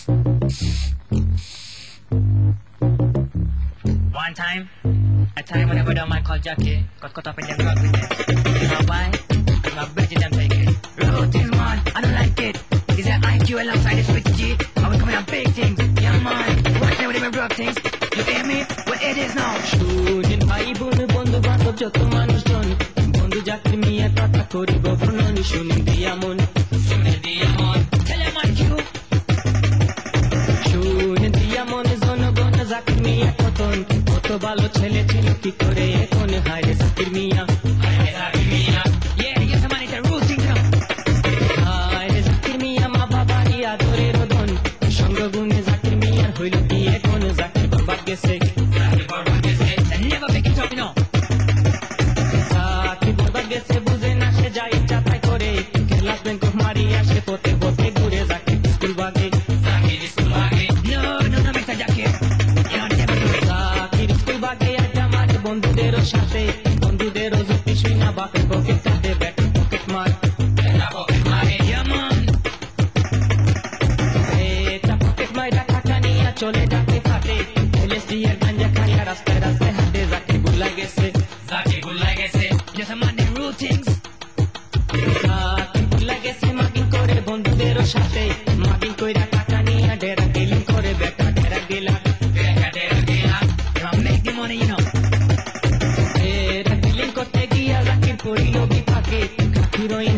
One time, a time when I went on my call Jackie, got caught up in them drug business. You know why? I'm bridging them taking. Routines, man, I don't like it. Is that IQ alongside the switch G? I was coming on big things, yeah man. Right there with them drug things. You hear me? What it is now? শুনেন ভাই বোন বন্ধু বান্ধব যত মানুষজন বন্ধু যাত্রী মিয়া কথা করিব বর্ণন শুনে দিয়া মন Tell them on you. শুনে দিয়া মন জনগণ জাকির মিয়া কতন কত ভালো ছেলে ছিল কি করে এখন হায় জাকির মিয়া Yeah, yes, man, it's a routine now. হায় জাকির মিয়া মা বাবারই আদরের ধন সঙ্গ গুণে জাকির মিয়ার হইল কি এখন জাকির বাবা গেছে Never make it up, you know. Zakir বাবা গেছে বুঝে না সে যা ইচ্ছা তাই করে খেলা ব্যাংক মারি আসে পথে পথে ঘুরে জাকির স্কুল বাগে No, Mr. Jackie. You know, never do it. Zakir school বাগে আড্ডা মারে বন্ধুদেরও সাথে বন্ধুদেরও যুক্তি শুই না বাপের পকেট কাটে ব্যাট পকেট মার Yeah, man. এটা পকেট মাইরা টাকা নিয়ে চলে যাতে ফাটে এলএসডি এর গাঞ্জা খাইয়া রাস্তায় রাস্তায় হাঁটে জাকির গুলা গেছে Yes, man, the routines. Zakir গুলা গেছে মাগিং করে বন্ধুদেরও সাথে মাগিং কইরা টাকা নিয়ে ডেরা গেলিং করে বেটা ডেরা গেলা You know, make the money, you know. ডেরা গেলিং করতে গিয়া জাকির পড়িল বিপাকে হিরোইন